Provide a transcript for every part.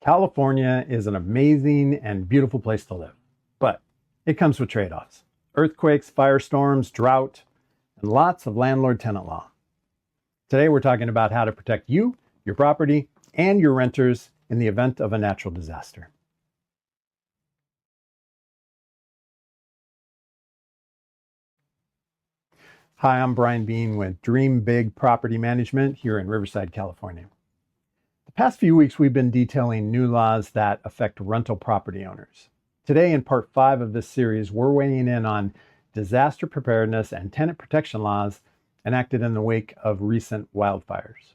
California is an amazing and beautiful place to live, but it comes with trade-offs. Earthquakes, firestorms, drought, and lots of landlord-tenant law. Today we're talking about how to protect you, your property, and your renters in the event of a natural disaster. Hi, I'm Brian Bean with Dream Big Property Management here in Riverside, California. The past few weeks, we've been detailing new laws that affect rental property owners. Today, in part 5 of this series, we're weighing in on disaster preparedness and tenant protection laws enacted in the wake of recent wildfires.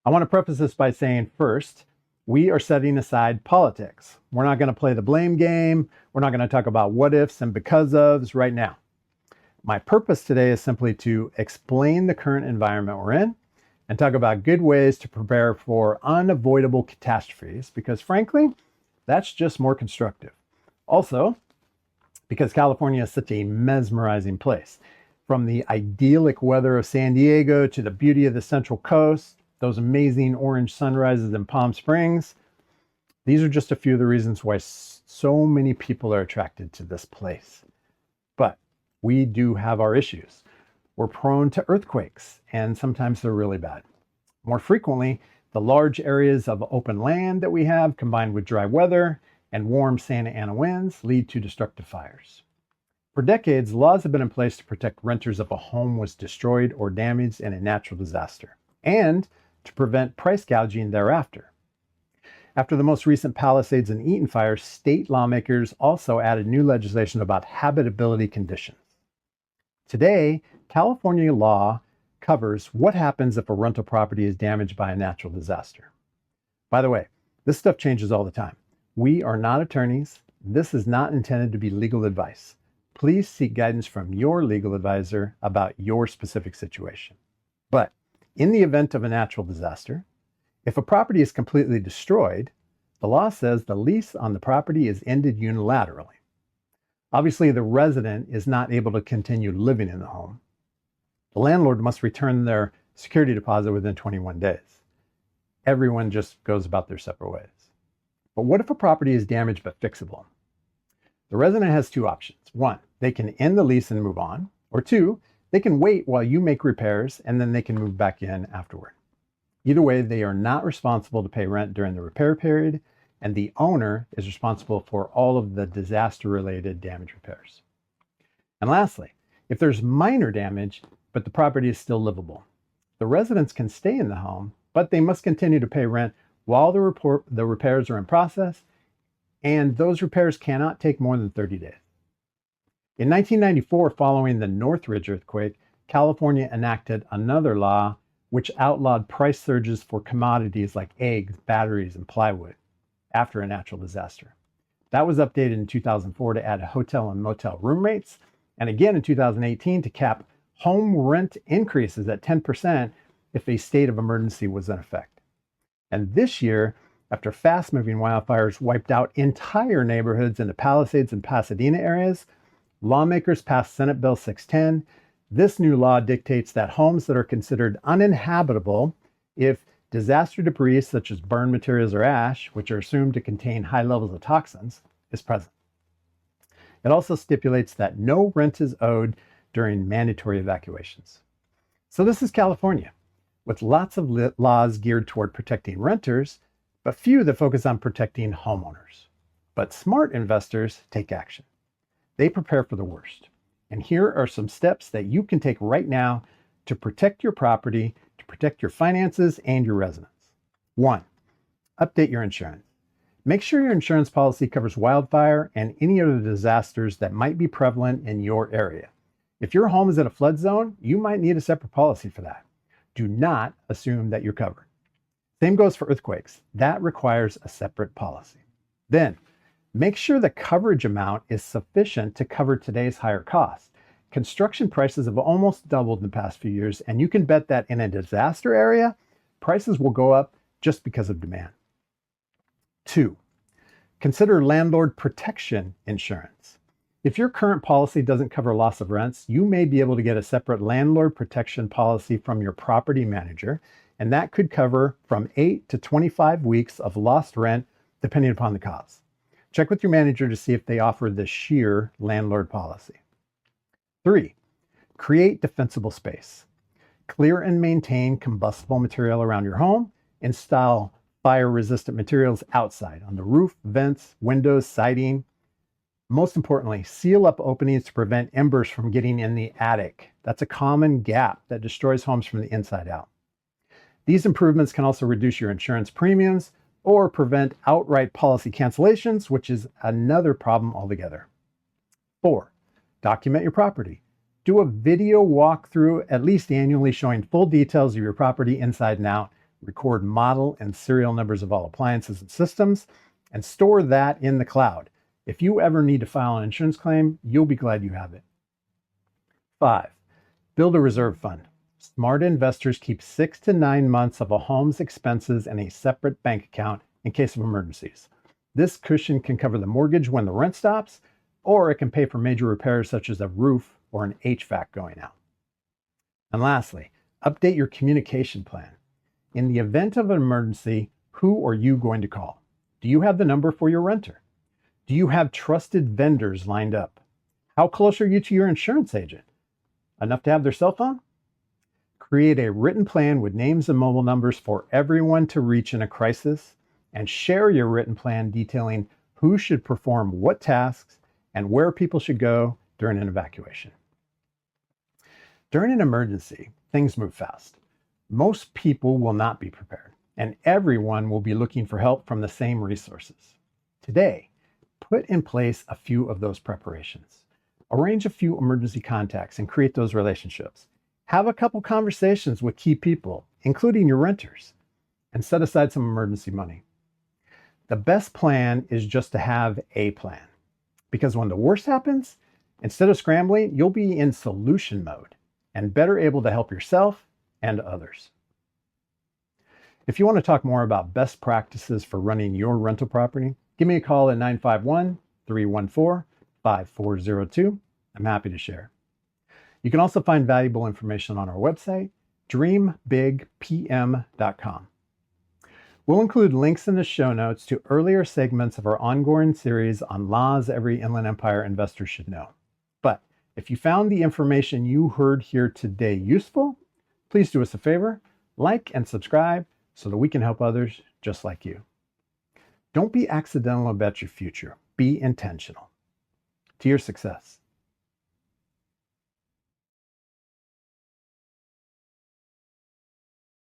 I want to preface this by saying, first, we are setting aside politics. We're not going to play the blame game. We're not going to talk about what ifs and because ofs right now. My purpose today is simply to explain the current environment we're in and talk about good ways to prepare for unavoidable catastrophes, because frankly, that's just more constructive. Also, because California is such a mesmerizing place. From the idyllic weather of San Diego to the beauty of the Central Coast, those amazing orange sunrises in Palm Springs, these are just a few of the reasons why so many people are attracted to this place. But we do have our issues. We're prone to earthquakes, and sometimes they're really bad. More frequently, the large areas of open land that we have, combined with dry weather and warm Santa Ana winds, lead to destructive fires. For decades, laws have been in place to protect renters if a home was destroyed or damaged in a natural disaster, and to prevent price gouging thereafter. After the most recent Palisades and Eaton fires, state lawmakers also added new legislation about habitability conditions. Today, California law covers what happens if a rental property is damaged by a natural disaster. By the way, this stuff changes all the time. We are not attorneys. This is not intended to be legal advice. Please seek guidance from your legal advisor about your specific situation. But in the event of a natural disaster, if a property is completely destroyed, the law says the lease on the property is ended unilaterally. Obviously, the resident is not able to continue living in the home. The landlord must return their security deposit within 21 days. Everyone just goes about their separate ways. But what if a property is damaged but fixable? The resident has two options. One, they can end the lease and move on. Or two, they can wait while you make repairs and then they can move back in afterward. Either way, they are not responsible to pay rent during the repair period, and the owner is responsible for all of the disaster-related damage repairs. And lastly, if there's minor damage, but the property is still livable, the residents can stay in the home, but they must continue to pay rent while the repairs are in process, and those repairs cannot take more than 30 days. In 1994, following the Northridge earthquake, California enacted another law which outlawed price surges for commodities like eggs, batteries, and plywood after a natural disaster. That was updated in 2004 to add hotel and motel room rates, and again in 2018 to cap home rent increases at 10% if a state of emergency was in effect. And this year, after fast-moving wildfires wiped out entire neighborhoods in the Palisades and Pasadena areas, lawmakers passed Senate Bill 610. This new law dictates that homes that are considered uninhabitable if disaster debris such as burned materials or ash, which are assumed to contain high levels of toxins, is present. It also stipulates that no rent is owed during mandatory evacuations. So this is California, with lots of laws geared toward protecting renters, but few that focus on protecting homeowners. But smart investors take action. They prepare for the worst. And here are some steps that you can take right now to protect your property, to protect your finances and your residents. 1, update your insurance. Make sure your insurance policy covers wildfire and any other disasters that might be prevalent in your area. If your home is in a flood zone, you might need a separate policy for that. Do not assume that you're covered. Same goes for earthquakes. That requires a separate policy. Then, make sure the coverage amount is sufficient to cover today's higher costs. Construction prices have almost doubled in the past few years, and you can bet that in a disaster area, prices will go up just because of demand. 2, consider landlord protection insurance. If your current policy doesn't cover loss of rents, you may be able to get a separate landlord protection policy from your property manager and that could cover from 8 to 25 weeks of lost rent, depending upon the cause. Check with your manager to see if they offer the sheer landlord policy. 3, create defensible space. Clear and maintain combustible material around your home. Install fire-resistant materials outside on the roof, vents, windows, siding. Most importantly, seal up openings to prevent embers from getting in the attic. That's a common gap that destroys homes from the inside out. These improvements can also reduce your insurance premiums or prevent outright policy cancellations, which is another problem altogether. 4, document your property. Do a video walkthrough at least annually showing full details of your property inside and out. Record model and serial numbers of all appliances and systems, and store that in the cloud. If you ever need to file an insurance claim, you'll be glad you have it. 5, build a reserve fund. Smart investors keep 6 to 9 months of a home's expenses in a separate bank account in case of emergencies. This cushion can cover the mortgage when the rent stops, or it can pay for major repairs such as a roof or an HVAC going out. And lastly, update your communication plan. In the event of an emergency, who are you going to call? Do you have the number for your renter? Do you have trusted vendors lined up? How close are you to your insurance agent? Enough to have their cell phone? Create a written plan with names and mobile numbers for everyone to reach in a crisis, and share your written plan detailing who should perform what tasks and where people should go during an evacuation. During an emergency, things move fast. Most people will not be prepared, and everyone will be looking for help from the same resources. Today, put in place a few of those preparations. Arrange a few emergency contacts and create those relationships. Have a couple conversations with key people, including your renters, and set aside some emergency money. The best plan is just to have a plan, because when the worst happens, instead of scrambling, you'll be in solution mode and better able to help yourself and others. If you want to talk more about best practices for running your rental property, give me a call at 951-314-5402. I'm happy to share. You can also find valuable information on our website, dreambigpm.com. We'll include links in the show notes to earlier segments of our ongoing series on laws every Inland Empire investor should know. But if you found the information you heard here today useful, please do us a favor, like and subscribe so that we can help others just like you. Don't be accidental about your future. Be intentional. To your success.